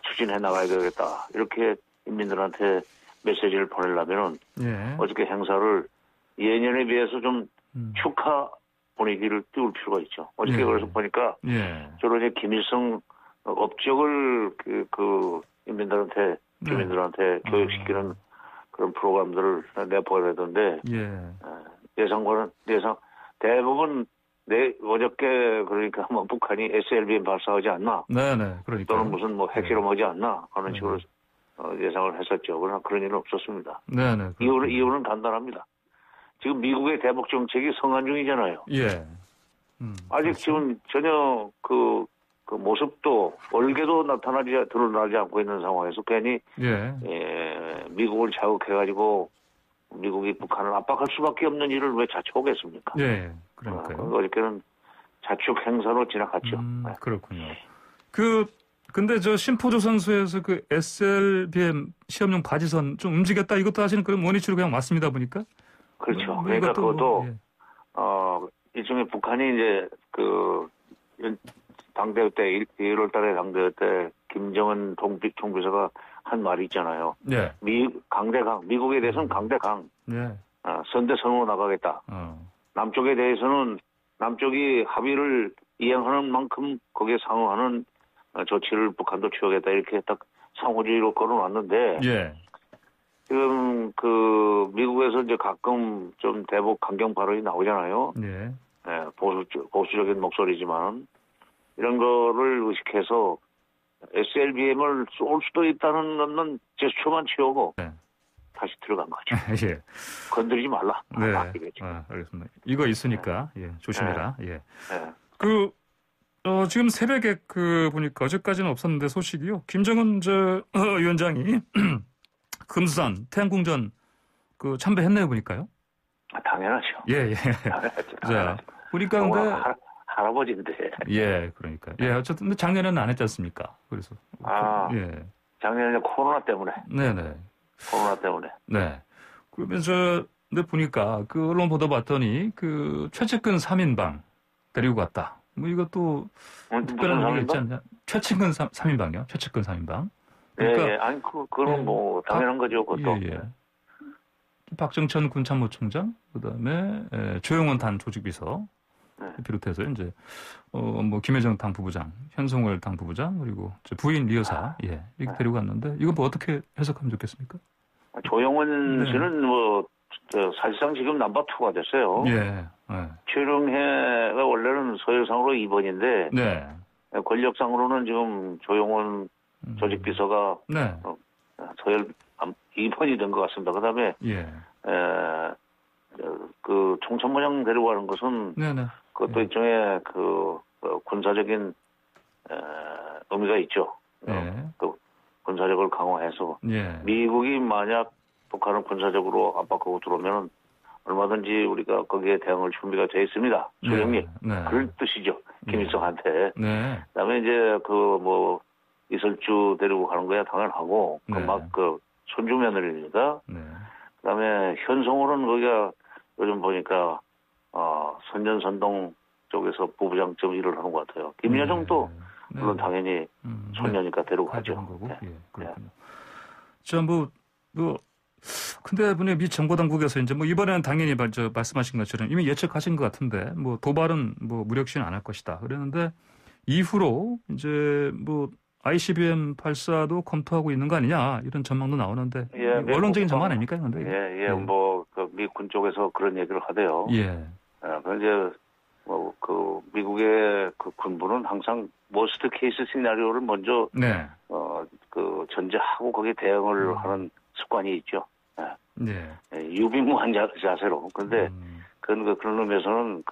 추진해 나가야 되겠다. 이렇게 인민들한테 메시지를 보내려면은 어저께 행사를 예년에 비해서 좀 축하 분위기를 띄울 필요가 있죠. 어저께 그래서 보니까 주로 이제 김일성 업적을 그 인민들한테 주민들한테 교육시키는 그런 프로그램들을 내보내던데 예상 대부분 어저께 그러니까 뭐 북한이 SLBM 발사하지 않나, 그러니까 또는 무슨 뭐 핵실험하지 않나 하는 식으로 예상을 했었죠. 그러나 그런 일은 없었습니다. 이유는 간단합니다. 지금 미국의 대북 정책이 성안 중이잖아요. 아직 그렇죠. 지금 전혀 그 모습도 얼개도 드러나지 않고 있는 상황에서 괜히 미국을 자극해가지고 미국이 북한을 압박할 수밖에 없는 일을 왜 자초하겠습니까? 그러니까요. 어저께는 자축 행사로 지나갔죠. 그렇군요. 근데 저 심포조선소에서 그 SLBM 시험용 바지선 좀 움직였다 이것도 하시는 그런 원위치로 그냥 맞습니다 보니까. 그렇죠. 그러니까 그것도 일종의 북한이 이제 그 당대회 때 1월 달에 당대회 때 김정은 총비서가 한 말이 있잖아요. 미국에 대해서는 강대강. 선대 선으로 나가겠다. 남쪽에 대해서는 남쪽이 합의를 이행하는 만큼 거기에 상응하는 조치를 북한도 취하겠다 이렇게 딱 상호주의로 걸어놨는데 지금 그 미국에서 이제 가끔 좀 대북 강경 발언이 나오잖아요. 보수적인 목소리지만 이런 거를 의식해서 SLBM을 쏠 수도 있다는 것은 제스처만 취하고 다시 들어간 거죠. 건드리지 말라. 알겠습니다. 이거 있으니까 조심해라. 지금 새벽에 보니까 어제까지는 없었는데 소식이요. 김정은 위원장이 금수산 태양궁전 참배했네요 보니까요. 당연하죠. 자, 보니까 근데 할아버지인데. 그러니까. 어쨌든 작년에는 안 했지 않습니까? 그래서. 작년에 코로나 때문에. 코로나 때문에. 그러면서 근데 보니까 그 언론 보도 봤더니 그 최측근 3인방 데리고 갔다. 뭐 이것도 특별한 의미가 있지 않냐? 최측근 3인방이요. 최측근 3인방. 그러니까 아니 그건 뭐 당연한 거죠. 그것도. 박정천 군참모총장, 그다음에 조영원 단 조직비서 비롯해서 이제 뭐 김여정 당 부부장, 현송월 당 부부장 그리고 부인 리 여사 이렇게 데리고 갔는데 이거 뭐 어떻게 해석하면 좋겠습니까? 조영원 씨는 뭐 사실상 지금 넘버 2가 됐어요. 최룡해가 원래는 서열상으로 2번인데 권력상으로는 지금 조영원 조직비서가 서열 2번이 된 것 같습니다. 그다음에 그 총참모장 데리고 가는 것은 그것도 일종의 그 군사적인 의미가 있죠. 그 군사력을 강화해서 미국이 만약 북한을 군사적으로 압박하고 들어오면 얼마든지 우리가 거기에 대응할 준비가 되어 있습니다. 소령님 그런 뜻이죠. 김일성한테. 그다음에 이제 그 뭐 이설주 데리고 가는 거야 당연하고 그 손주 며느리니까. 그다음에 현송월은 거기가 요즘 보니까 선전선동 쪽에서 부부장점 일을 하는 것 같아요. 김여정도 물론 당연히 손녀니까 데리고 가죠. 그렇군요. 자, 근데 분이 미 정보 당국에서 이제 뭐 이번에는 당연히 말씀하신 것처럼 이미 예측하신 것 같은데 뭐 도발은 뭐 무력시는 안 할 것이다. 그랬는데 이후로 이제 뭐 ICBM 발사도 검토하고 있는 거 아니냐 이런 전망도 나오는데 원론적인 전망 아닙니까? 근데 뭐 그 미군 쪽에서 그런 얘기를 하대요. 그런데 뭐 그 미국의 그 군부는 항상 워스트 케이스 시나리오를 먼저 그 전제하고 거기에 대응을 하는 습관이 있죠. 유비무한 자세로. 그런데 그런 의미에서는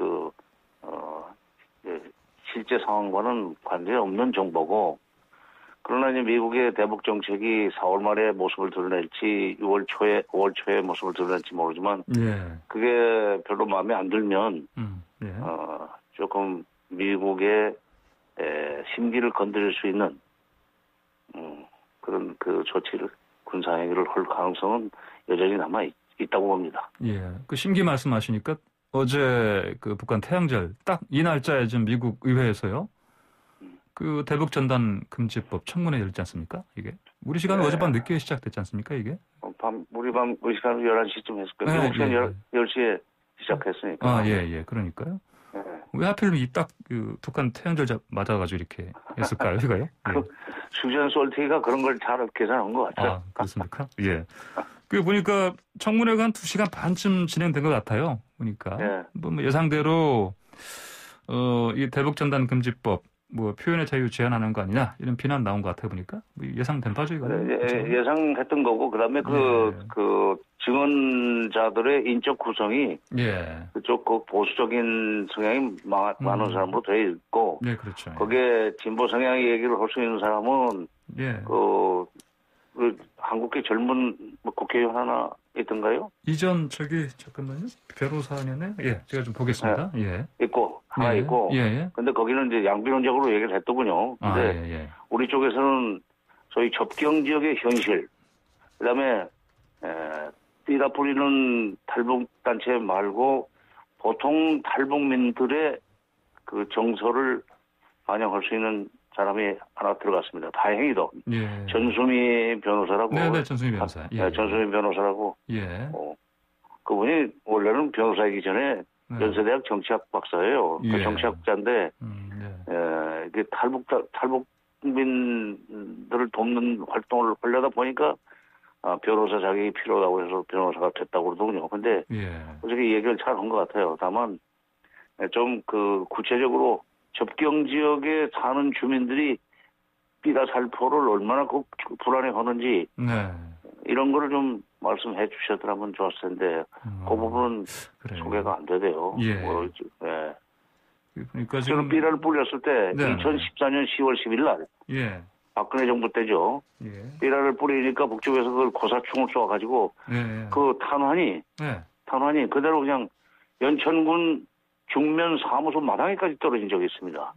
실제 상황과는 관계가 없는 정보고. 그러나 이제 미국의 대북 정책이 4월 말에 모습을 드러낼지 5월 초에 모습을 드러낼지 모르지만 그게 별로 마음에 안 들면 조금 미국의 심기를 건드릴 수 있는 그런 그 조치를 군사행위를 할 가능성은 여전히 남아 있다고 봅니다. 그 심기 말씀하시니까 어제 그 북한 태양절 딱 이 날짜에 지금 미국 의회에서요. 그 대북 전단 금지법 청문회 열지 않습니까? 이게 우리 시간 어젯밤 늦게 시작됐지 않습니까? 이게 우리 시간 11시쯤 했을 거예요. 미국 시간 10시에 시작했으니까. 예. 그러니까요. 네. 왜 하필 그 북한 태양절 맞아가지고 이렇게 했을까요, 이거요? 그 수전 솔티가 그런 걸 잘 계산한 것 같아요. 그렇습니까? 예. 그 보니까 청문회가 한 2시간 반쯤 진행된 것 같아요. 보니까. 네. 뭐 예상대로 이 대북전단 금지법 표현의 자유 제한하는 거 아니냐 이런 비난 나온 것 같아 보니까 예상된 바죠 이거. 예상했던 거고 그다음에 그 증언자들의 인적 구성이 그쪽 그 보수적인 성향이 많은 사람으로 되어 있고, 그렇죠. 거기에 진보 성향의 얘기를 할 수 있는 사람은 그 한국계 젊은 국회의원 하나 있던가요? 이전 잠깐만요. 변호사년에 제가 좀 보겠습니다. 있고 하나 있고. 근데 거기는 이제 양비론적으로 얘기를 했더군요. 근데 우리 쪽에서는 소위 접경 지역의 현실, 그다음에 삐라 뿌리는 탈북 단체 말고 보통 탈북민들의 그 정서를 반영할 수 있는 사람이 하나 들어갔습니다. 다행히도. 전수미 변호사라고. 네, 전수미 변호사. 전수미 변호사라고. 그분이 원래는 변호사이기 전에 연세대학 정치학 박사예요. 그 정치학자인데, 이게 탈북민들을 돕는 활동을 하려다 보니까 변호사 자격이 필요하다고 해서 변호사가 됐다고 그러더군요. 근데 어저께 얘기를 잘 한 것 같아요. 다만 좀 그 구체적으로 접경 지역에 사는 주민들이 삐라 살포를 얼마나 불안해하는지 이런 거를 좀 말씀해 주셨더라면 좋았을 텐데 그 부분은 소개가 안 되대요. 그러니까 저는 삐라를 뿌렸을 때 2014년 10월 10일 날 박근혜 정부 때죠. 삐라를 뿌리니까 북쪽에서 그걸 고사총을 쏘아가지고 그 탄환이 그대로 그냥 연천군 중면 사무소 마당에까지 떨어진 적이 있습니다.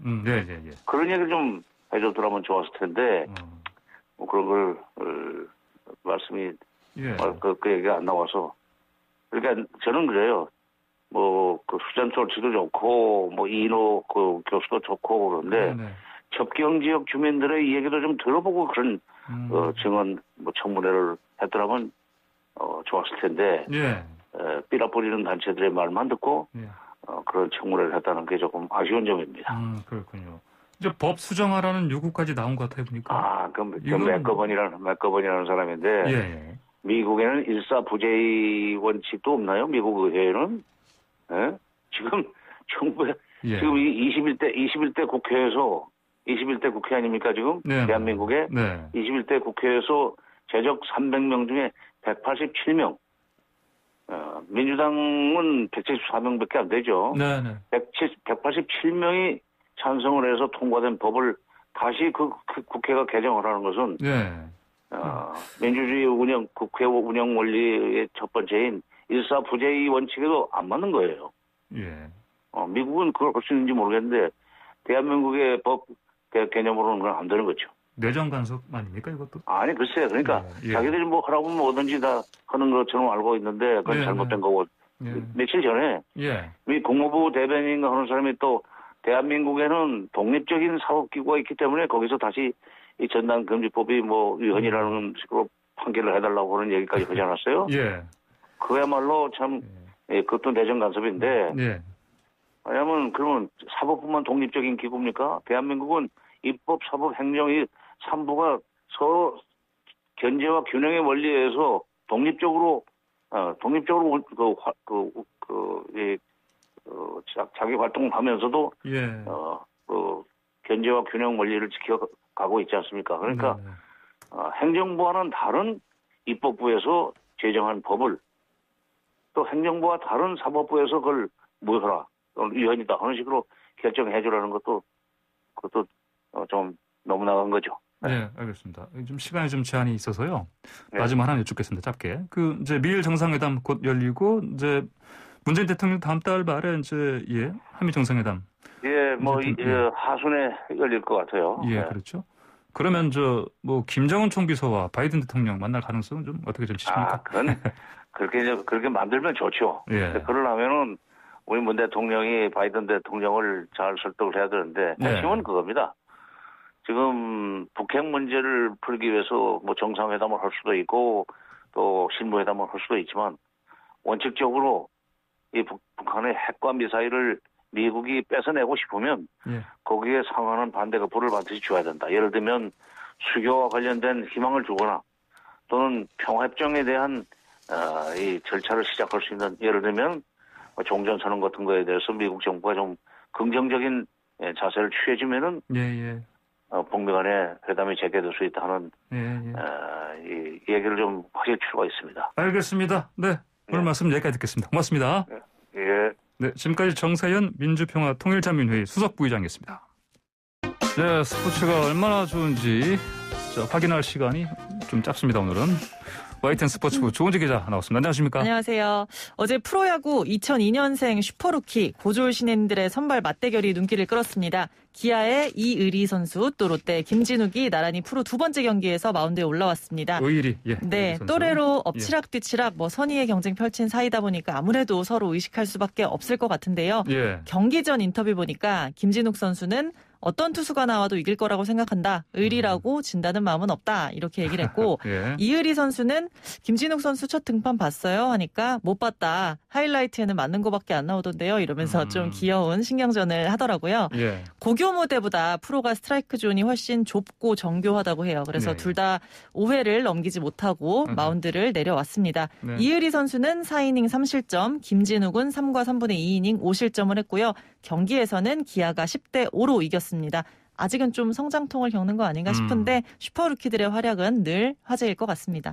그런 얘기를 좀 해줬더라면 좋았을 텐데 뭐 그런 걸 말씀이 그 얘기가 안 나와서. 그러니까 저는 그래요. 뭐 그 수전 솔티도 좋고 뭐 이인호 그 교수도 좋고 그런데 접경 지역 주민들의 얘기도 좀 들어보고 그런 증언 청문회를 했더라면 좋았을 텐데 삐라 뿌리는 단체들의 말만 듣고 그런 청문회를 했다는 게 조금 아쉬운 점입니다. 그렇군요. 이제 법 수정하라는 요구까지 나온 것 같아요 보니까. 그럼 맥거번이라는 사람인데 미국에는 일사부재의 원칙도 없나요? 미국 의회에는? 지금 지금 21대 국회에서 21대 국회 아닙니까 지금? 대한민국에 21대 국회에서 재적 300명 중에 187명. 민주당은 174명밖에 안 되죠. 187명이 찬성을 해서 통과된 법을 다시 그 국회가 개정을 하는 것은 민주주의 국회 운영 원리의 첫 번째인 일사부재의 원칙에도 안 맞는 거예요. 미국은 그걸 할 수 있는지 모르겠는데 대한민국의 법 개념으로는 그건 안 되는 거죠. 내정 간섭 아닙니까 이것도? 아니 글쎄요. 그러니까 자기들이 뭐 하라고 하면 뭐든지 다 하는 것처럼 알고 있는데 그건 잘못된 거고. 며칠 전에 미 국무부 대변인가 하는 사람이 또 대한민국에는 독립적인 사법기구가 있기 때문에 거기서 다시 이 전단금지법이 뭐 위헌이라는 식으로 판결을 해달라고 하는 얘기까지 하지 않았어요? 그야말로 참 그것도 내정 간섭인데 왜냐하면 그러면 사법부만 독립적인 기구입니까? 대한민국은 입법, 사법, 행정이 3부가 서로 견제와 균형의 원리에서 독립적으로 자기 활동을 하면서도 견제와 균형 원리를 지켜가고 있지 않습니까? 그러니까 행정부와는 다른 입법부에서 제정한 법을 또 행정부와 다른 사법부에서 그걸 무효라, 위헌이다 하는 식으로 결정해 주라는 그것도 좀 너무 나간 거죠. 알겠습니다. 좀 시간이 좀 제한이 있어서요. 마지막 하나 여쭙겠습니다. 짧게. 이제 미일 정상회담 곧 열리고 이제 문재인 대통령 다음 달 말에 이제 한미 정상회담. 하순에 열릴 것 같아요. 그렇죠. 그러면 김정은 총비서와 바이든 대통령 만날 가능성은 좀 어떻게 점치십니까? 그건 그렇게 만들면 좋죠. 그러려면은 우리 문 대통령이 바이든 대통령을 잘 설득을 해야 되는데 핵심은 그겁니다. 지금 북핵 문제를 풀기 위해서 뭐 정상회담을 할 수도 있고 또 실무회담을 할 수도 있지만 원칙적으로 이 북한의 핵과 미사일을 미국이 뺏어내고 싶으면 거기에 상응하는 반대가 불을 반드시 줘야 된다. 예를 들면 수교와 관련된 희망을 주거나 또는 평화협정에 대한 이 절차를 시작할 수 있는 예를 들면 종전선언 같은 거에 대해서 미국 정부가 좀 긍정적인 자세를 취해주면은 북미 간의 회담이 재개될 수 있다 하는 이 얘기를 좀 하실 필요가 있습니다. 알겠습니다. 네, 오늘 말씀 여기까지 듣겠습니다. 고맙습니다. 네, 지금까지 정세현 민주평화통일자민회의 수석부의장이었습니다. 네, 스포츠가 얼마나 좋은지 확인할 시간이 좀 짧습니다. 오늘은 YTN 스포츠부 조은지 기자 나왔습니다. 안녕하십니까? 안녕하세요. 어제 프로야구 2002년생 슈퍼루키 고졸 신인들의 선발 맞대결이 눈길을 끌었습니다. 기아의 이의리 선수 또 롯데 김진욱이 나란히 프로 두 번째 경기에서 마운드에 올라왔습니다. 의리, 네, 또래로 엎치락뒤치락 선의의 경쟁 펼친 사이다 보니까 아무래도 서로 의식할 수밖에 없을 것 같은데요. 경기 전 인터뷰 보니까 김진욱 선수는 어떤 투수가 나와도 이길 거라고 생각한다. 의리라고 진다는 마음은 없다. 이렇게 얘기를 했고 이의리 선수는 김진욱 선수 첫 등판 봤어요? 하니까 못 봤다. 하이라이트에는 맞는 거밖에 안 나오던데요. 이러면서 좀 귀여운 신경전을 하더라고요. 고교 무대보다 프로가 스트라이크 존이 훨씬 좁고 정교하다고 해요. 그래서 둘 다 5회를 넘기지 못하고 마운드를 내려왔습니다. 이의리 선수는 4이닝 3실점, 김진욱은 3과 3분의 2이닝 5실점을 했고요. 경기에서는 기아가 10대5로 이겼습니다. 아직은 좀 성장통을 겪는 거 아닌가 싶은데 슈퍼루키들의 활약은 늘 화제일 것 같습니다.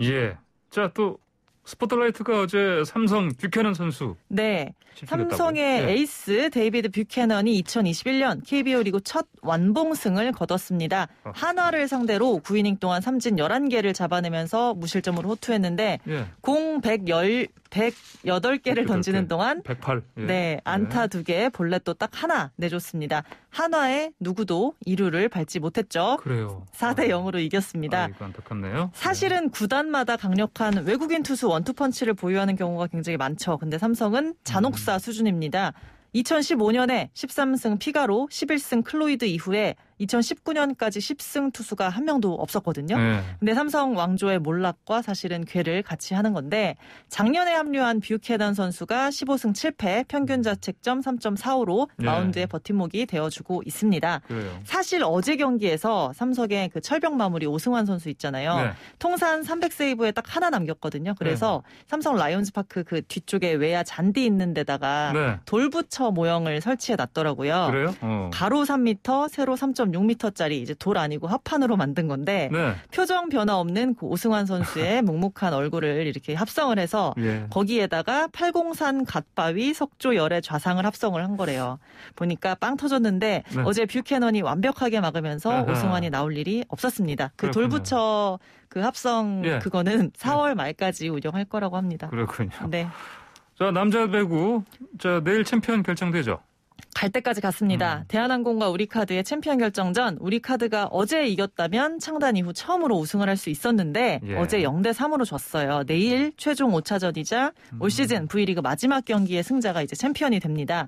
자, 또 스포트라이트가 어제 삼성 뷰캐넌 선수. 네. 삼성의 에이스 데이비드 뷰캐넌이 2021년 KBO 리그 첫 완봉승을 거뒀습니다. 한화를 상대로 9이닝 동안 삼진 11개를 잡아내면서 무실점으로 호투했는데 공 108개를 던지는 동안 108. 안타 2개, 볼넷도 딱 하나 내줬습니다. 한화에 누구도 2루를 밟지 못했죠. 그래요. 4대 0으로 이겼습니다. 이거 안타깝네요. 사실은 구단마다 강력한 외국인 투수 원투펀치를 보유하는 경우가 굉장히 많죠. 근데 삼성은 잔혹사 수준입니다. 2015년에 13승 피가로 11승 클로이드 이후에 2019년까지 10승 투수가 한 명도 없었거든요. 근데 삼성 왕조의 몰락과 사실은 괴를 같이 하는 건데 작년에 합류한 뷰캐넌 선수가 15승 7패 평균 자책점 3.45로 마운드의 버팀목이 되어주고 있습니다. 사실 어제 경기에서 삼성의 그 철벽 마무리 오승환 선수 있잖아요. 통산 300세이브에 딱 하나 남겼거든요. 그래서 삼성 라이온즈 파크 그 뒤쪽에 외야 잔디 있는 데다가 돌부처 모형을 설치해 놨더라고요. 그래요? 가로 3m, 세로 3.6m짜리 이제 돌 아니고 합판으로 만든 건데 표정 변화 없는 그 오승환 선수의 묵묵한 얼굴을 이렇게 합성을 해서 거기에다가 팔공산 갓바위 석조 열의 좌상을 합성을 한 거래요. 보니까 빵 터졌는데 어제 뷰캐넌이 완벽하게 막으면서 오승환이 나올 일이 없었습니다. 그 돌부처 그 합성 그거는 4월 말까지 운영할 거라고 합니다. 그렇군요. 네. 자, 남자 배구. 자, 내일 챔피언 결정되죠? 갈 때까지 갔습니다. 대한항공과 우리카드의 챔피언 결정전. 우리카드가 어제 이겼다면 창단 이후 처음으로 우승을 할 수 있었는데 어제 0대 3으로 졌어요. 내일 최종 5차전이자 올 시즌 V리그 마지막 경기의 승자가 이제 챔피언이 됩니다.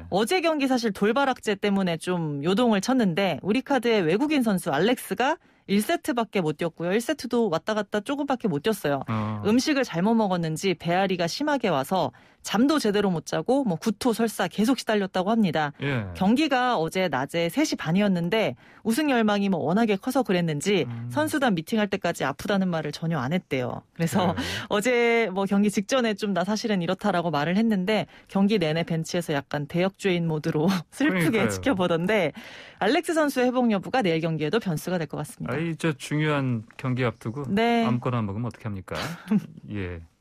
어제 경기 사실 돌발악재 때문에 좀 요동을 쳤는데 우리카드의 외국인 선수 알렉스가 1세트밖에 못 뛰었고요. 1세트도 왔다 갔다 조금밖에 못 뛰었어요. 음식을 잘못 먹었는지 배앓이가 심하게 와서 잠도 제대로 못 자고 구토 설사 계속 시달렸다고 합니다. 경기가 어제 낮에 3시 반이었는데 우승 열망이 워낙에 커서 그랬는지 선수단 미팅할 때까지 아프다는 말을 전혀 안 했대요. 그래서 어제 경기 직전에 좀 나 사실은 이렇다라고 말을 했는데 경기 내내 벤치에서 약간 대역죄인 모드로 슬프게 지켜보던데 알렉스 선수의 회복 여부가 내일 경기에도 변수가 될 것 같습니다. 저 중요한 경기 앞두고 아무거나 먹으면 어떻게 합니까?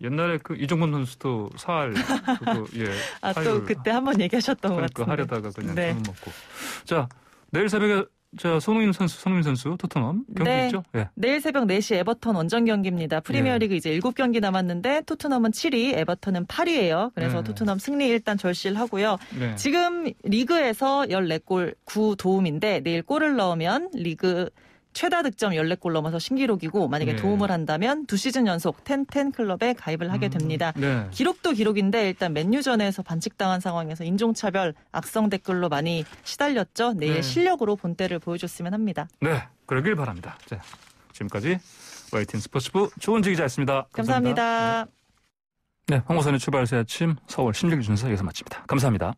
옛날에 그 이종범 선수도 살 그거 또 그때 한번 얘기하셨던 것 같은데. 하려다가 그냥 먹고. 자, 내일 새벽에 손흥민 선수 토트넘 경기 있죠? 내일 새벽 4시 에버턴 원정 경기입니다. 프리미어리그 이제 7경기 남았는데 토트넘은 7위, 에버턴은 8위예요. 그래서 토트넘 승리 일단 절실하고요. 지금 리그에서 14골 9도움인데 내일 골을 넣으면 리그 최다 득점 14골 넘어서 신기록이고 만약에 도움을 한다면 2시즌 연속 10-10 클럽에 가입을 하게 됩니다. 기록도 기록인데 일단 맨유전에서 반칙당한 상황에서 인종차별 악성 댓글로 많이 시달렸죠. 내일 실력으로 본때를 보여줬으면 합니다. 네, 그러길 바랍니다. 자, 지금까지 YTN 스포츠부 조은지 기자였습니다. 감사합니다. 네, 황보선의 출발새 아침 서울 심리기 준서 여기서 마칩니다. 감사합니다.